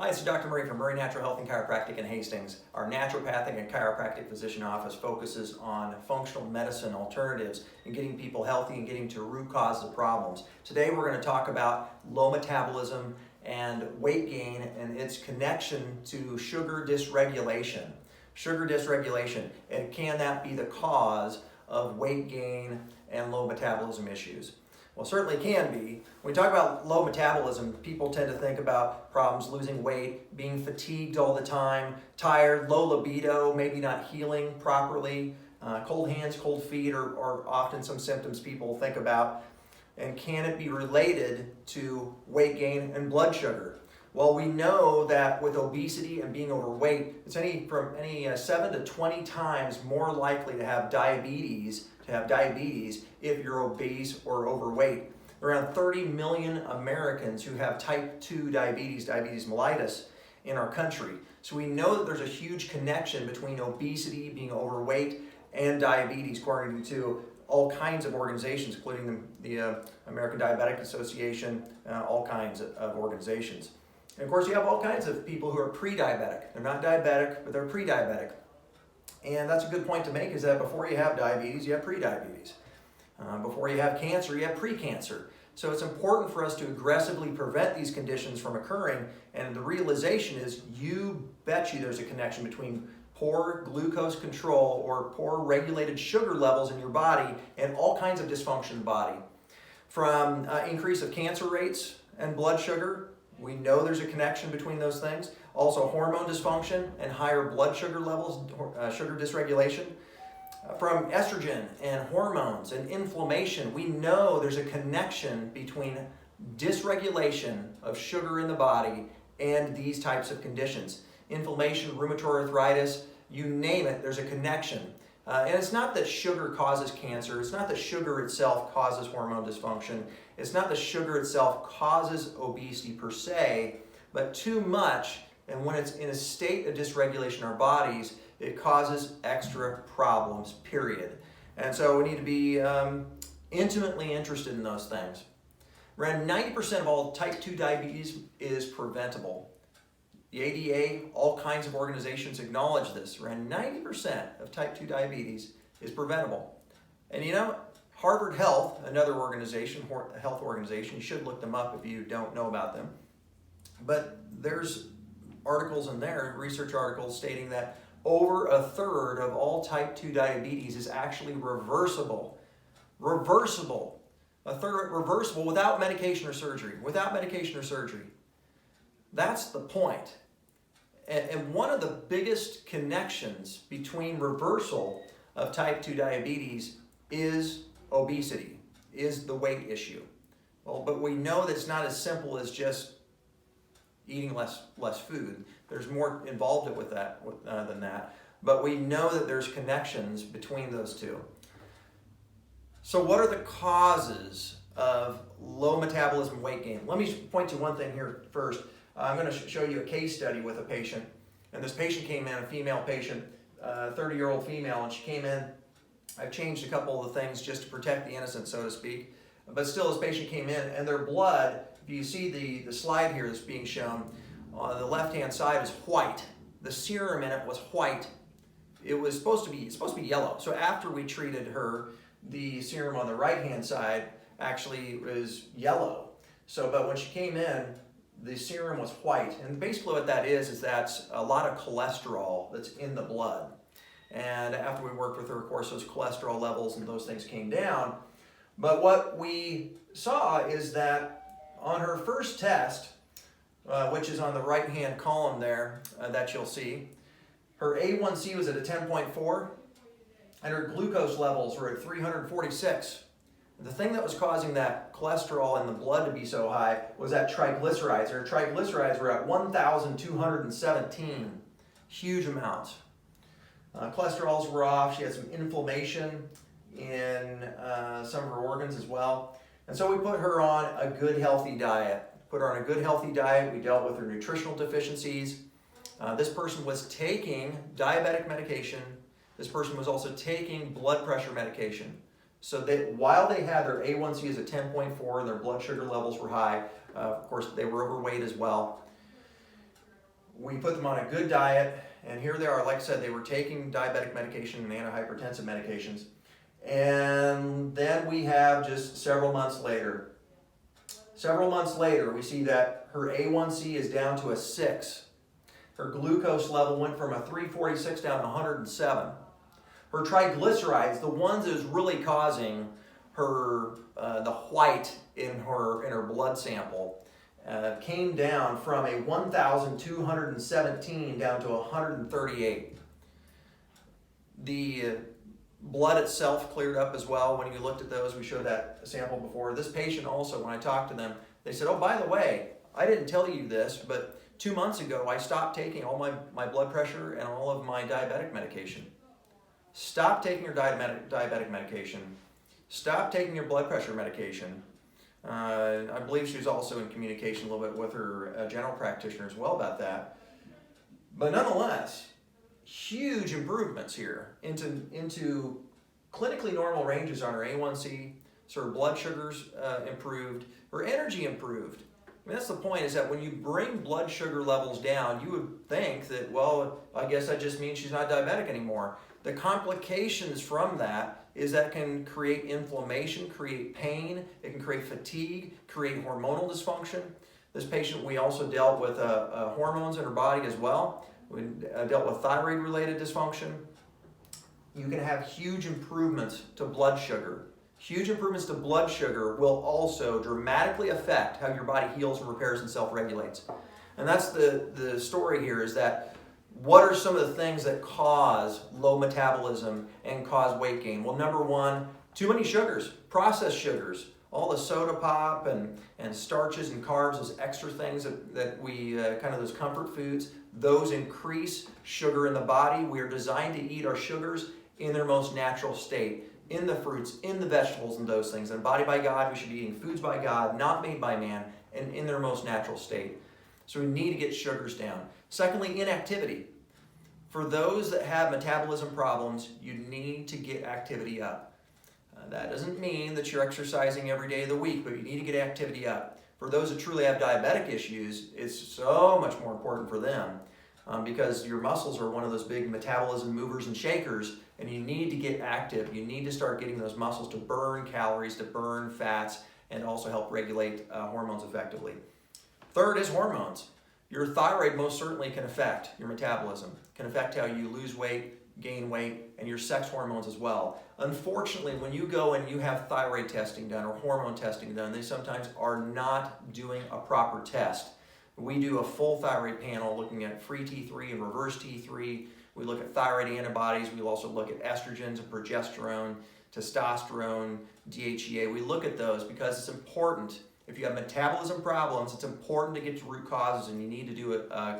Hi, it's Dr. Murray from Murray Natural Health and Chiropractic in Hastings. Our naturopathic and chiropractic physician office focuses on functional medicine alternatives and getting people healthy and getting to root cause of problems. Today we're going to talk about low metabolism and weight gain and its connection to sugar dysregulation. Sugar dysregulation, and can that be the cause of weight gain and low metabolism issues? Well, certainly can be. When we talk about low metabolism, people tend to think about problems losing weight, being fatigued all the time, tired, low libido, maybe not healing properly, cold hands, cold feet are often some symptoms people think about. And can it be related to weight gain and blood sugar? Well, we know that with obesity and being overweight, it's any 7 to 20 times more likely to have diabetes if you're obese or overweight. Around 30 million Americans who have type 2 diabetes mellitus in our country. So we know that there's a huge connection between obesity, being overweight, and diabetes, according to all kinds of organizations, including the American Diabetic Association, all kinds of organizations. And of course, you have all kinds of people who are pre-diabetic. They're not diabetic, but they're pre-diabetic. And that's a good point to make, is that before you have diabetes, you have pre-diabetes. Before you have cancer, you have pre-cancer. So it's important for us to aggressively prevent these conditions from occurring. And the realization is, you bet you there's a connection between poor glucose control or poor regulated sugar levels in your body and all kinds of dysfunction in the body. From increase of cancer rates and blood sugar, we know there's a connection between those things. Also hormone dysfunction and higher blood sugar levels, sugar dysregulation. From estrogen and hormones and inflammation, we know there's a connection between dysregulation of sugar in the body and these types of conditions. Inflammation, rheumatoid arthritis, you name it, there's a connection. And it's not that sugar causes cancer. It's not that sugar itself causes hormone dysfunction. It's not that sugar itself causes obesity per se, but too much, and when it's in a state of dysregulation in our bodies, it causes extra problems, period. And so we need to be intimately interested in those things. Around 90% of all type 2 diabetes is preventable. The ADA, all kinds of organizations acknowledge this. Around 90% of type 2 diabetes is preventable. And you know, Harvard Health, another organization, health organization, you should look them up if you don't know about them. But there's articles in there, research articles stating that over a third of all type 2 diabetes is actually reversible. Reversible. A third reversible without medication or surgery. Without medication or surgery. That's the point. And one of the biggest connections between reversal of type 2 diabetes is obesity, is the weight issue. Well, but we know that it's not as simple as just eating less food. There's more involved with that than that. But we know that there's connections between those two. So what are the causes of low metabolism weight gain? Let me point to one thing here first. I'm going to show you a case study with a patient. And this patient came in, a female patient, 30-year-old female, and she came in. I've changed a couple of the things just to protect the innocent, so to speak. But still, this patient came in, and their blood, if you see the slide here that's being shown, on the left-hand side is white. The serum in it was white. It was supposed to be yellow. So after we treated her, the serum on the right-hand side actually was yellow. So, but when she came in, the serum was white. And basically what that is that's a lot of cholesterol that's in the blood. And after we worked with her, of course, those cholesterol levels and those things came down. But what we saw is that on her first test, which is on the right-hand column there that you'll see, her A1C was at a 10.4, and her glucose levels were at 346. The thing that was causing that cholesterol in the blood to be so high was that triglycerides. Her triglycerides were at 1,217, huge amounts. Cholesterols were off. She had some inflammation in some of her organs as well. And so we put her on a good, healthy diet. We dealt with her nutritional deficiencies. This person was taking diabetic medication. This person was also taking blood pressure medication. So that while they had their A1C as a 10.4 and their blood sugar levels were high, of course they were overweight as well, We put them on a good diet, and here they are. Like I said, they were taking diabetic medication and antihypertensive medications. And then we have just several months later, we see that her A1C is down to a 6. Her glucose level went from a 346 down to 107. Her triglycerides, the ones that is really causing her the white in her blood sample, came down from a 1,217 down to 138. The blood itself cleared up as well. When you looked at those, we showed that sample before. This patient also, when I talked to them, they said, oh, by the way, I didn't tell you this, but 2 months ago, I stopped taking all my blood pressure and all of my diabetic medication. Stop taking your diabetic medication. Stop taking your blood pressure medication. I believe she was also in communication a little bit with her general practitioner as well about that. But nonetheless, huge improvements here into clinically normal ranges on her A1C. So her blood sugars improved, her energy improved. I mean, that's the point, is that when you bring blood sugar levels down, you would think that, well, I guess that just means she's not diabetic anymore. The complications from that is that can create inflammation, create pain, it can create fatigue, create hormonal dysfunction. This patient, we also dealt with hormones in her body as well. We dealt with thyroid-related dysfunction. You can have huge improvements to blood sugar. Huge improvements to blood sugar will also dramatically affect how your body heals and repairs and self-regulates. And that's the story here, is that what are some of the things that cause low metabolism and cause weight gain? Well, number one, too many sugars, processed sugars, all the soda pop and starches and carbs, those extra things that we, kind of those comfort foods, those increase sugar in the body. We are designed to eat our sugars in their most natural state, in the fruits, in the vegetables, and those things. And body by God, we should be eating foods by God, not made by man, and in their most natural state. So we need to get sugars down. Secondly, inactivity. For those that have metabolism problems, you need to get activity up. That doesn't mean that you're exercising every day of the week, but you need to get activity up. For those that truly have diabetic issues, it's so much more important for them because your muscles are one of those big metabolism movers and shakers, and you need to get active. You need to start getting those muscles to burn calories, to burn fats, and also help regulate hormones effectively. Third is hormones. Your thyroid most certainly can affect your metabolism, can affect how you lose weight, gain weight, and your sex hormones as well. Unfortunately, when you go and you have thyroid testing done or hormone testing done, they sometimes are not doing a proper test. We do a full thyroid panel looking at free T3 and reverse T3. We look at thyroid antibodies. We also look at estrogens and progesterone, testosterone, DHEA. We look at those because it's important. If you have metabolism problems, it's important to get to root causes, and you need to do a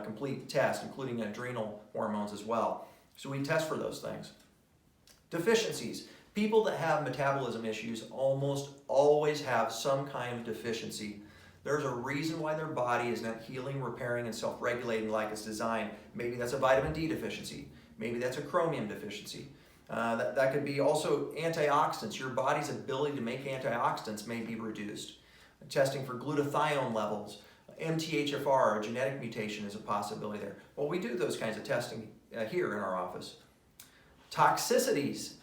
complete test, including adrenal hormones as well. So we test for those things. Deficiencies. People that have metabolism issues almost always have some kind of deficiency. There's a reason why their body is not healing, repairing, and self-regulating like it's designed. Maybe that's a vitamin D deficiency. Maybe that's a chromium deficiency. That could be also antioxidants. Your body's ability to make antioxidants may be reduced. Testing for glutathione levels, MTHFR, a genetic mutation, is a possibility there. Well, we do those kinds of testing here in our office. Toxicities,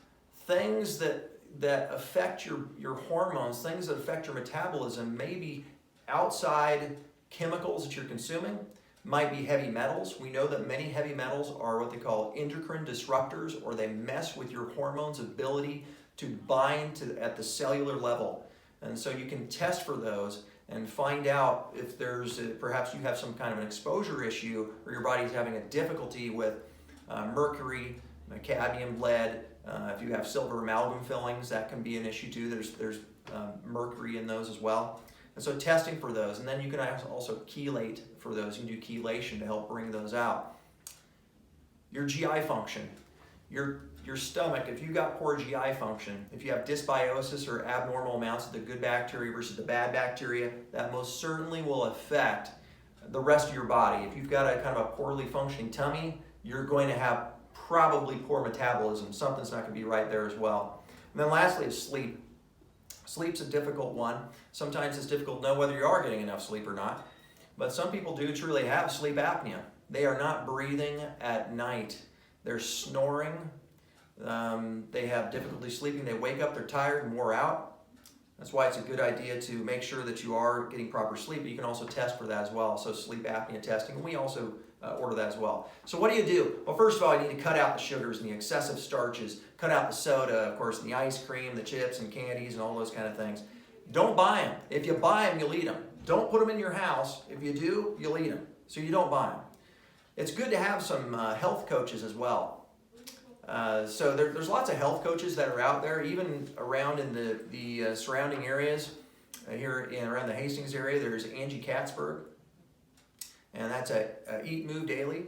things that affect your hormones, things that affect your metabolism, may be outside chemicals that you're consuming, might be heavy metals. We know that many heavy metals are what they call endocrine disruptors, or they mess with your hormones' ability to bind at the cellular level. And so you can test for those and find out if there's perhaps you have some kind of an exposure issue, or your body's having a difficulty with mercury, cadmium, lead. If you have silver amalgam fillings, that can be an issue too. There's mercury in those as well. And so testing for those, and then you can also chelate for those. You can do chelation to help bring those out. Your GI function, your stomach, if you've got poor GI function, if you have dysbiosis or abnormal amounts of the good bacteria versus the bad bacteria, that most certainly will affect the rest of your body. If you've got a kind of a poorly functioning tummy, you're going to have probably poor metabolism. Something's not going to be right there as well. And then lastly is sleep. Sleep's a difficult one. Sometimes it's difficult to know whether you are getting enough sleep or not. But some people do truly have sleep apnea. They are not breathing at night. They're snoring. They have difficulty sleeping. They wake up, they're tired and wore out. That's why it's a good idea to make sure that you are getting proper sleep. But you can also test for that as well. So sleep apnea testing, and we also order that as well. So what do? Well, first of all, you need to cut out the sugars and the excessive starches. Cut out the soda, of course, and the ice cream, the chips and candies and all those kind of things. Don't buy them. If you buy them, you'll eat them. Don't put them in your house. If you do, you'll eat them. So you don't buy them. It's good to have some health coaches as well. So there's lots of health coaches that are out there, even around in the surrounding areas. Here around the Hastings area, there's Angie Katzberg, and that's at Eat Move Daily.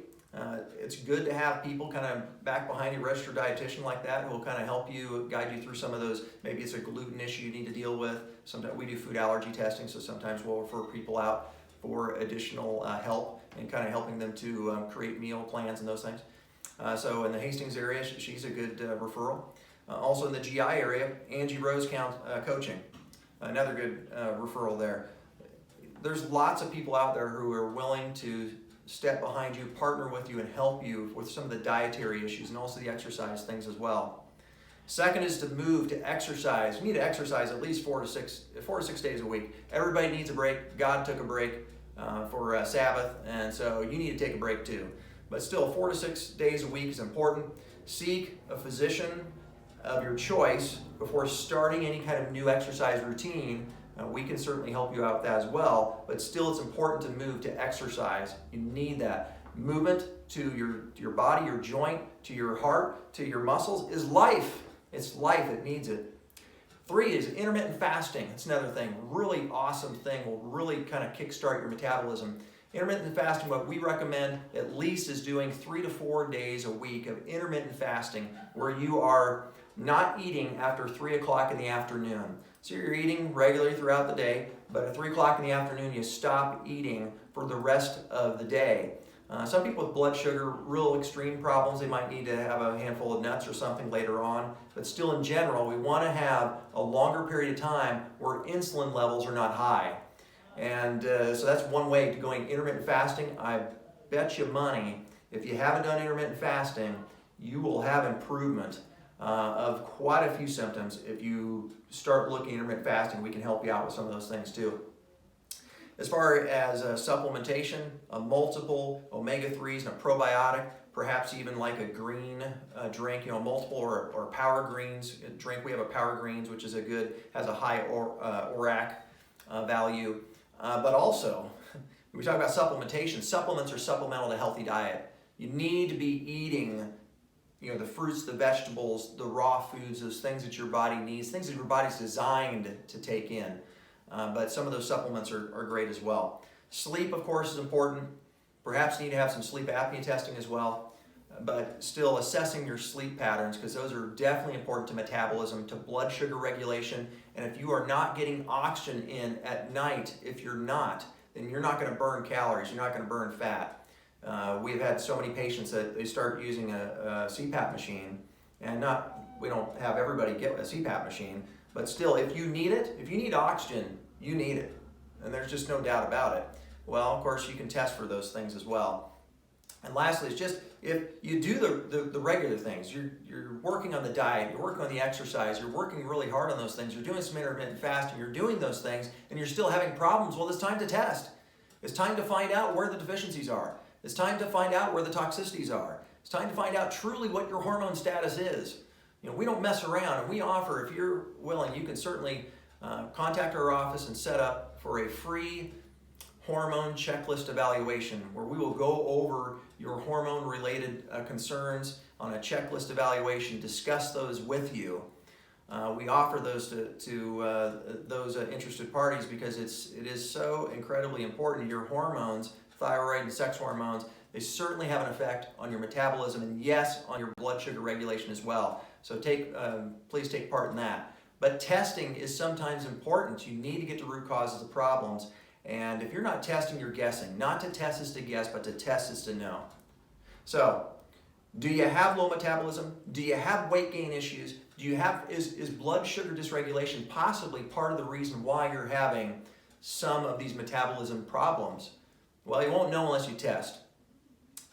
It's good to have people kind of back behind you, registered dietitian like that, who will kind of help you, guide you through some of those. Maybe it's a gluten issue you need to deal with. Sometimes we do food allergy testing, so sometimes we'll refer people out for additional help and kind of helping them to create meal plans and those things. So in the Hastings area, she's a good referral. Also in the GI area, Angie Rose Coaching, another good referral there. There's lots of people out there who are willing to step behind you, partner with you, and help you with some of the dietary issues and also the exercise things as well. Second is to move to exercise. You need to exercise at least 4 to 6 days a week. Everybody needs a break. God took a break for Sabbath, and so you need to take a break too. But still, 4 to 6 days a week is important. Seek a physician of your choice before starting any kind of new exercise routine. We can certainly help you out with that as well, but still it's important to move to exercise. You need that. Movement to your body, your joint, to your heart, to your muscles is life. It's life, it needs it. 3 is intermittent fasting. It's another thing, really awesome thing, will really kind of kickstart your metabolism. Intermittent fasting, what we recommend at least is doing 3 to 4 days a week of intermittent fasting where you are not eating after 3 o'clock in the afternoon. So you're eating regularly throughout the day, but at 3 o'clock in the afternoon you stop eating for the rest of the day. Some people with blood sugar, real extreme problems, they might need to have a handful of nuts or something later on. But still in general, we want to have a longer period of time where insulin levels are not high. And so that's one way to going intermittent fasting. I bet you money, if you haven't done intermittent fasting, you will have improvement of quite a few symptoms. If you start looking at intermittent fasting, we can help you out with some of those things too. As far as supplementation, a multiple omega-3s and a probiotic, perhaps even like a green drink, multiple or power greens drink. We have a power greens, which is has a high ORAC value. But also, when we talk about supplementation, supplements are supplemental to healthy diet. You need to be eating the fruits, the vegetables, the raw foods, those things that your body needs, things that your body's designed to take in. But some of those supplements are great as well. Sleep, of course, is important. Perhaps you need to have some sleep apnea testing as well. But still assessing your sleep patterns, because those are definitely important to metabolism, to blood sugar regulation. And if you are not getting oxygen in at night, if you're not, then you're not going to burn calories, you're not going to burn fat. We've had so many patients that they start using a CPAP machine, and we don't have everybody get a CPAP machine, but still, if you need it, if you need oxygen, you need it. And there's just no doubt about it. Well, of course, you can test for those things as well. And lastly, it's just if you do the regular things, you're working on the diet, you're working on the exercise, you're working really hard on those things, you're doing some intermittent fasting, you're doing those things, and you're still having problems, well, it's time to test. It's time to find out where the deficiencies are. It's time to find out where the toxicities are. It's time to find out truly what your hormone status is. We don't mess around, and we offer, if you're willing, you can certainly contact our office and set up for a free hormone checklist evaluation where we will go over your hormone-related concerns on a checklist evaluation, discuss those with you. We offer those to those interested parties because it is so incredibly important. Your hormones, thyroid and sex hormones, they certainly have an effect on your metabolism and yes, on your blood sugar regulation as well. So please take part in that. But testing is sometimes important. You need to get to root causes of problems. And if you're not testing, you're guessing. Not to test is to guess, but to test is to know. So, do you have low metabolism? Do you have weight gain issues? Is blood sugar dysregulation possibly part of the reason why you're having some of these metabolism problems? Well, you won't know unless you test.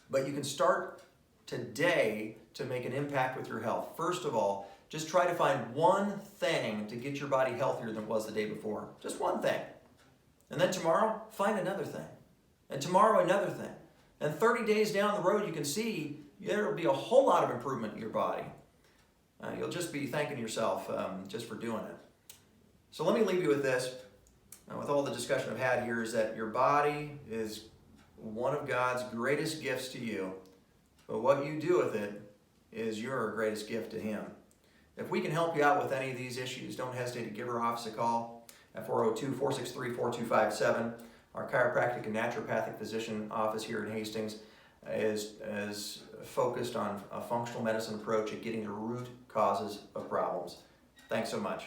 But you can start today to make an impact with your health. First of all, just try to find one thing to get your body healthier than it was the day before. Just one thing. And then tomorrow, find another thing. And tomorrow, another thing. And 30 days down the road, you can see there will be a whole lot of improvement in your body. You'll just be thanking yourself just for doing it. So let me leave you with this. With all the discussion I've had here, is that your body is one of God's greatest gifts to you. But what you do with it is your greatest gift to Him. If we can help you out with any of these issues, don't hesitate to give our office a call at 402-463-4257. Our chiropractic and naturopathic physician office here in Hastings is focused on a functional medicine approach at getting to root causes of problems. Thanks so much.